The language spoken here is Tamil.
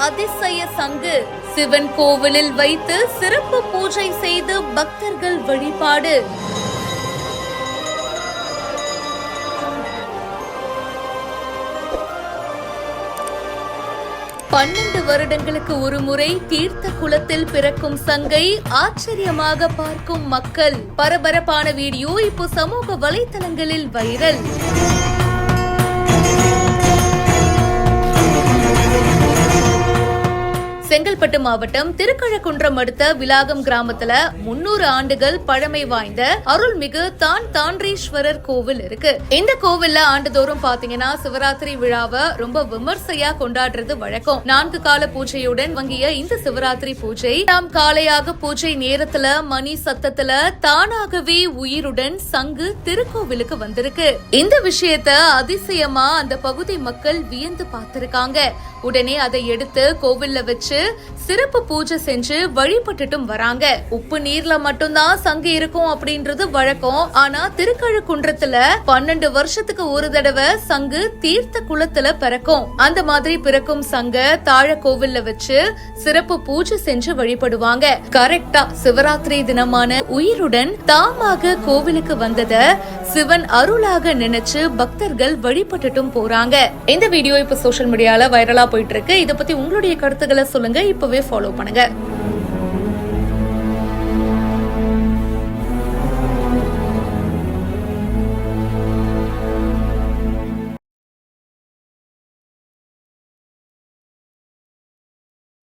அதிசய சங்கு சிவன் கோவிலில் வைத்து சிறப்பு பூஜை செய்து பக்தர்கள் வழிபாடு. பன்னெண்டு வருடங்களுக்கு ஒருமுறை தீர்த்த குளத்தில் பிறக்கும் சங்கை ஆச்சரியமாக பார்க்கும் மக்கள். பரபரப்பான வீடியோ இப்போ சமூக வலைதளங்களில் வைரல். செங்கல்பட்டு மாவட்டம் திருக்கழக்குன்றம் அடுத்த விலாகம் கிராமத்துல 300 ஆண்டுகள் பழமை வாய்ந்த அருள்மிகு தாண்டீஸ்வரர் கோவில் இருக்கு. இந்த கோவில்ல ஆண்டுதோறும் பாத்தீங்கன்னா சிவராத்திரி விழாவை ரொம்ப விமர்சையா கொண்டாடுறது வழக்கம். 4 கால பூஜையுடன் வங்கிய இந்த சிவராத்திரி பூஜை காலையாக பூஜை நேரத்துல மணி சத்தத்துல தானாகவே உயிருடன் சங்கு திருக்கோவிலுக்கு வந்திருக்கு. இந்த விஷயத்த அதிசயமா அந்த பகுதி மக்கள் வியந்து பார்த்திருக்காங்க. உடனே அதை எடுத்து கோவில்ல வச்சு சிறப்பு பூஜை செஞ்சு வழிபட்டுட்டும் வராங்க. உப்பு நீர்ல மட்டும்தான் சங்கு இருக்கும் அப்படின்றது வழக்கம். ஆனா திருக்கழுக்குன்றத்துல 12 வருஷத்துக்கு ஒரு தடவை சங்கு தீர்த்த குளத்துல பிறக்கும். அந்த மாதிரி பிறக்கும் சங்க தாழ கோவில்ல வச்சு சிறப்பு பூஜை செஞ்சு வழிபடுவாங்க. கரெக்டா சிவராத்திரி தினமான உயிருடன் தாமாக கோவிலுக்கு வந்தத சிவன் அருளாக நினைச்சு பக்தர்கள் வழிபட்டுட்டும் போறாங்க. இந்த வீடியோ இப்ப சோசியல் மீடியால வைரலா போயிட்டு இருக்கு. இத பத்தி உங்களுடைய கருத்துக்களை சொல்லுங்க. இப்பவே ஃபாலோ பண்ணுங்க.